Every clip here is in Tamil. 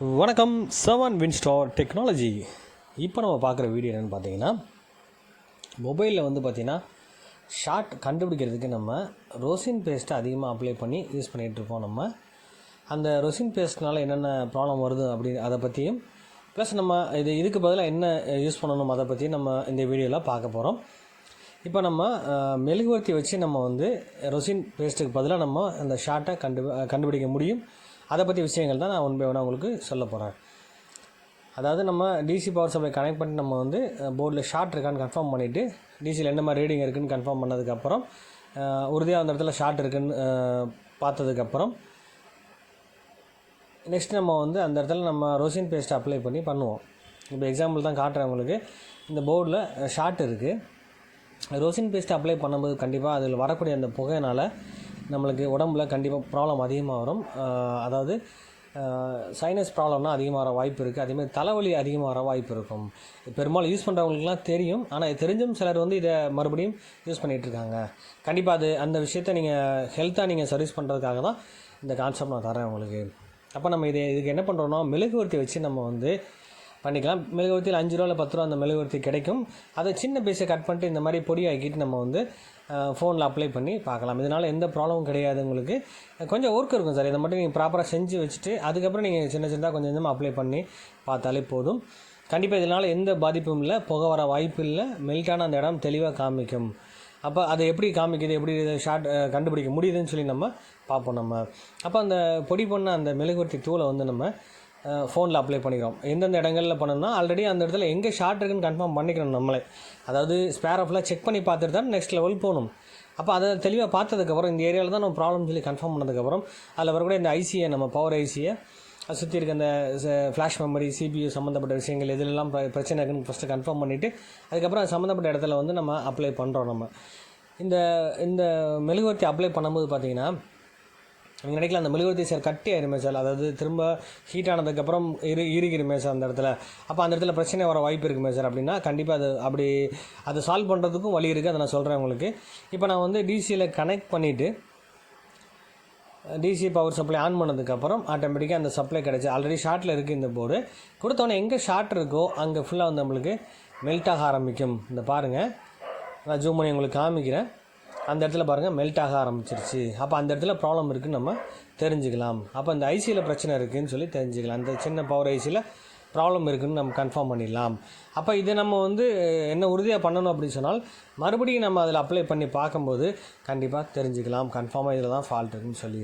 வணக்கம். 7 வின்ஸ்டார் டெக்னாலஜி. இப்போ நம்ம பார்க்குற வீடியோ என்னென்னு பார்த்தீங்கன்னா, மொபைலில் வந்து பார்த்திங்கன்னா ஷார்ட் கண்டுபிடிக்கிறதுக்கு நம்ம ரோசின் பேஸ்ட்டை அதிகமாக அப்ளை பண்ணி யூஸ் பண்ணிகிட்ருப்போம். நம்ம அந்த ரோசின் பேஸ்ட்னால என்னென்ன ப்ராப்ளம் வருது அதை பற்றியும் ப்ளஸ் நம்ம இதுக்கு பதிலாக என்ன யூஸ் பண்ணணும் அதை பற்றியும் நம்ம இந்த வீடியோவில் பார்க்க போகிறோம். இப்போ நம்ம மெழுகுவர்த்தி வச்சு நம்ம வந்து ரொசின் பேஸ்ட்டுக்கு பதிலாக நம்ம அந்த ஷார்ட்டை கண்டுபிடிக்க முடியும். அதை பற்றி விஷயங்கள் தான் நான் ஒன்று உங்களுக்கு சொல்ல போகிறேன். அதாவது நம்ம டிசி பவர் சப்ளை கனெக்ட் பண்ணி நம்ம வந்து போர்டில் ஷார்ட் இருக்கான்னு கன்ஃபார்ம் பண்ணிவிட்டு டிசியில் என்ன மாதிரி ரீடிங் இருக்குதுன்னு கன்ஃபார்ம் பண்ணதுக்கப்புறம் உறுதியாக அந்த இடத்துல ஷார்ட் இருக்குதுன்னு பார்த்ததுக்கப்புறம் நெக்ஸ்ட் நம்ம வந்து அந்த இடத்துல நம்ம ரோசின் பேஸ்ட் அப்ளை பண்ணி பண்ணுவோம். இப்போ எக்ஸாம்பிள் தான் காட்டுறேன் உங்களுக்கு. இந்த போர்டில் ஷார்ட் இருக்குது. ரோசின் பேஸ்ட் அப்ளை பண்ணும்போது கண்டிப்பாக அதில் வரக்கூடிய அந்த புகையினால் நம்மளுக்கு உடம்புல கண்டிப்பாக ப்ராப்ளம் அதிகமாக வரும். அதாவது சைனஸ் ப்ராப்ளம்னா அதிகமாக வர வாய்ப்பு இருக்குது. அதேமாதிரி தலைவலி அதிகமாக வர வாய்ப்பு இருக்கும். பெரும்பாலும் யூஸ் பண்ணுறவங்களுக்குலாம் தெரியும். ஆனால் தெரிஞ்சும் சிலர் வந்து இதை மறுபடியும் யூஸ் பண்ணிகிட்ருக்காங்க. கண்டிப்பாக அந்த விஷயத்தை நீங்கள் ஹெல்த்தாக நீங்கள் சர்வீஸ் பண்ணுறதுக்காக தான் இந்த கான்செப்ட் நான் தரேன் உங்களுக்கு. அப்போ நம்ம இதுக்கு என்ன பண்ணுறோன்னா, மெழுகுவர்த்தி வச்சு நம்ம வந்து பண்ணிக்கலாம். மெழுகுவர்த்தியில் 5 ரூபா இல்லை 10 ரூபா அந்த மெழுகுவர்த்தி கிடைக்கும். அதை சின்ன பீஸை கட் பண்ணிட்டு இந்த மாதிரி பொடி ஆக்கிட்டு நம்ம வந்து ஃபோனில் அப்ளை பண்ணி பார்க்கலாம். இதனால் எந்த ப்ராப்ளமும் கிடையாது. உங்களுக்கு கொஞ்சம் ஒர்க் இருக்கும் சார். இதை மட்டும் நீங்கள் ப்ராப்பராக செஞ்சு வச்சுட்டு அதுக்கப்புறம் நீங்கள் சின்னதாக கொஞ்சம் கொஞ்சமாக அப்ளை பண்ணி பார்த்தாலே போதும். கண்டிப்பாக இதனால் எந்த பாதிப்பும் இல்லை, புகை வர வாய்ப்பு இல்லை, மெல்ட்டான அந்த இடம் தெளிவாக காமிக்கும். அப்போ அதை எப்படி காமிக்குது, எப்படி ஷார்ட் கண்டுபிடிக்க முடியுதுன்னு சொல்லி நம்ம பார்ப்போம். நம்ம அப்போ அந்த பொடி பண்ண அந்த மெழுகுவர்த்தி தூளை வந்து நம்ம ஃபோனில் அப்ளை பண்ணிக்கிறோம். எந்தெந்த இடங்களில் பண்ணணும்னா ஆல்ரெடி அந்த இடத்துல எங்கே ஷார்ட் இருக்குன்னு கன்ஃபார்ம் பண்ணிக்கணும் நம்மளே. அதாவது ஸ்பேர் ஆஃப்லாம் செக் பண்ணி பார்த்துட்டு தான் நெக்ஸ்ட் லெவல் போகணும். அப்போ அதை தெளிவாக பார்த்ததுக்கப்புறம் இந்த ஏரியாவில் தான் நம்ம ப்ராப்ளம் சொல்லி கன்ஃபார்ம் பண்ணதுக்கப்புறம் அதில் வரக்கூடிய இந்த ஐசியை, நம்ம பவர் ஐசியை சுற்றி இருக்க அந்த ஃப்ளாஷ் மெமரி, சிபியு சம்மந்தப்பட்ட விஷயங்கள் எதுலெல்லாம் பிரச்சனை இருக்குன்னு ஃபஸ்ட்டு கன்ஃபார்ம் பண்ணிவிட்டு அதுக்கப்புறம் அது சம்மந்தப்பட்ட இடத்துல வந்து நம்ம அப்ளை பண்ணுறோம். நம்ம இந்த மெழுகுவர்த்தி அப்ளை பண்ணும்போது பார்த்திங்கன்னா நீங்கள் நினைக்கலாம் அந்த மெழுகுவர்த்தி சார் கட்டி ஆயிருமே சார், அதாவது திரும்ப ஹீட் ஆனதுக்கப்புறம் இறுகிருமே சார் அந்த இடத்துல, அப்போ அந்த இடத்துல பிரச்சனை வர வாய்ப்பு இருக்குமே சார் அப்படின்னா கண்டிப்பாக அதை சால்வ் பண்ணுறதுக்கும் வழி இருக்குது. அதை நான் சொல்கிறேன் உங்களுக்கு. இப்போ நான் வந்து டிசியில் கனெக்ட் பண்ணிவிட்டு டிசி பவர் சப்ளை ஆன் பண்ணதுக்கப்புறம் ஆட்டோமேட்டிக்காக அந்த சப்ளை கிடச்சி ஆல்ரெடி ஷார்ட்டில் இருக்குது இந்த போர்டு. கொடுத்தோன்னே எங்கே ஷார்ட் இருக்கோ அங்கே ஃபுல்லாக வந்து நம்மளுக்கு மெல்ட் ஆக ஆரம்பிக்கும். இந்த பாருங்கள், நான் ஜூம் பண்ணி உங்களுக்கு காமிக்கிறேன். அந்த இடத்துல பாருங்கள் மெல்ட் ஆக ஆரம்பிச்சிருச்சு. அப்போ அந்த இடத்துல ப்ராப்ளம் இருக்குதுன்னு நம்ம தெரிஞ்சுக்கலாம். அப்போ அந்த ஐசியில் பிரச்சனை இருக்குதுன்னு சொல்லி தெரிஞ்சுக்கலாம். அந்த சின்ன பவர் ஐசியில் ப்ராப்ளம் இருக்குதுன்னு நம்ம கன்ஃபார்ம் பண்ணிடலாம். அப்போ இதை நம்ம வந்து என்ன உறுதியாக பண்ணணும் அப்படின்னு சொன்னால் மறுபடியும் நம்ம அதில் அப்ளை பண்ணி பார்க்கும்போது கண்டிப்பாக தெரிஞ்சுக்கலாம் கன்ஃபார்மாக இதில் தான் ஃபால்ட் இருக்குதுன்னு சொல்லி.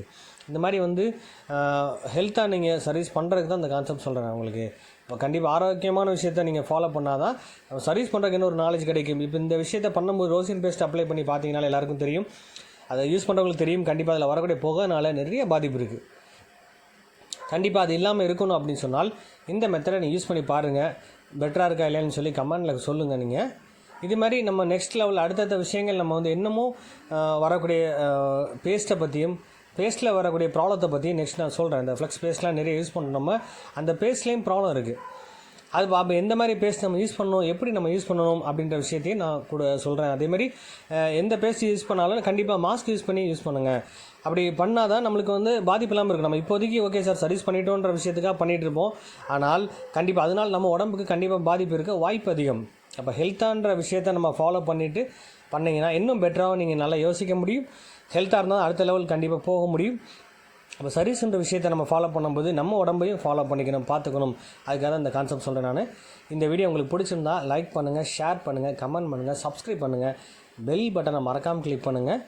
இந்த மாதிரி வந்து ஹெல்த்தாக நீங்கள் சர்வீஸ் பண்ணுறதுக்கு தான் இந்த கான்செப்ட் சொல்கிறேன் உங்களுக்கு. இப்போ கண்டிப்பாக ஆரோக்கியமான விஷயத்தை நீங்கள் ஃபாலோ பண்ணால் தான் சர்வீஸ் பண்ணுறதுக்கு இன்னொரு நாலேஜ் கிடைக்கும். இப்போ இந்த விஷயத்தை பண்ணும்போது ரோசின் பேஸ்ட் அப்ளை பண்ணி பார்த்தீங்கனால எல்லாருக்கும் தெரியும், அதை யூஸ் பண்ணுறவங்களுக்கு தெரியும். கண்டிப்பாக அதில் வரக்கூடிய புகைனால நிறைய பாதிப்பு இருக்குது. கண்டிப்பாக அது இல்லாமல் இருக்கணும் அப்படின்னு சொன்னால் இந்த மெத்தடை நீங்கள் யூஸ் பண்ணி பாருங்கள். பெட்டராக இருக்கா இல்லையான்னு சொல்லி கமெண்டில் சொல்லுங்கள். நீங்கள் இது மாதிரி நம்ம நெக்ஸ்ட் லெவல் அடுத்தடுத்த விஷயங்கள் நம்ம வந்து என்னமோ வரக்கூடிய பேஸ்ட்டை பற்றியும் பேஸ்ட்டில் வரக்கூடிய ப்ராப்ளத்தை பற்றி நெக்ஸ்ட் நான் சொல்கிறேன். இந்த ஃப்ளெக்ஸ் பேஸ்ட்லாம் நிறைய யூஸ் பண்ணுறோம். நம்ம அந்த பேஸ்ட்லேயும் ப்ராப்ளம் இருக்குது. அது அப்போ எந்த மாதிரி பேஸ்ட் நம்ம யூஸ் பண்ணணும், எப்படி நம்ம யூஸ் பண்ணணும் அப்படின்ற விஷயத்தையும் நான் கூட சொல்கிறேன். அதேமாதிரி எந்த பேஸ்ட் யூஸ் பண்ணாலும் கண்டிப்பாக மாஸ்க் யூஸ் பண்ணி யூஸ் பண்ணுங்கள். அப்படி பண்ணால் தான் நம்மளுக்கு வந்து பாதிப்பு இல்லாமல் இருக்கும். நம்ம இப்போதைக்கு ஓகே சார் சர்வீஸ் பண்ணிட்டோன்ற விஷயத்துக்காக பண்ணிகிட்டு இருப்போம். ஆனால் கண்டிப்பாக அதனால் நம்ம உடம்புக்கு கண்டிப்பாக பாதிப்பு இருக்க வாய்ப்பு அதிகம். அப்போ ஹெல்த்தான்ற விஷயத்தை நம்ம ஃபாலோ பண்ணிவிட்டு பண்ணிங்கன்னா இன்னும் பெட்டராகவும் நீங்கள் நல்லா யோசிக்க முடியும். ஹெல்த்தாக இருந்தால் அடுத்த லெவல் கண்டிப்பாக போக முடியும். அப்போ சர்வீஸ்ன்ற விஷயத்தை நம்ம ஃபாலோ பண்ணும்போது நம்ம உடம்பையும் ஃபாலோ பண்ணிக்கணும், பார்த்துக்கணும். அதுக்காக தான் இந்த கான்செப்ட் சொல்கிறேன் நான். இந்த வீடியோ உங்களுக்கு பிடிச்சிருந்தா லைக் பண்ணுங்கள், ஷேர் பண்ணுங்கள், கமெண்ட் பண்ணுங்கள், சப்ஸ்கிரைப் பண்ணுங்கள், பெல் பட்டனை மறக்காமல் கிளிக் பண்ணுங்கள்.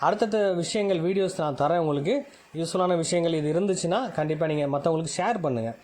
அடுத்தடுத்த விஷயங்கள் வீடியோஸ் நான் தரேன் உங்களுக்கு. யூஸ்ஃபுல்லான விஷயங்கள் இது இருந்துச்சுன்னா கண்டிப்பாக நீங்கள் மற்றவங்களுக்கு ஷேர் பண்ணுங்கள்.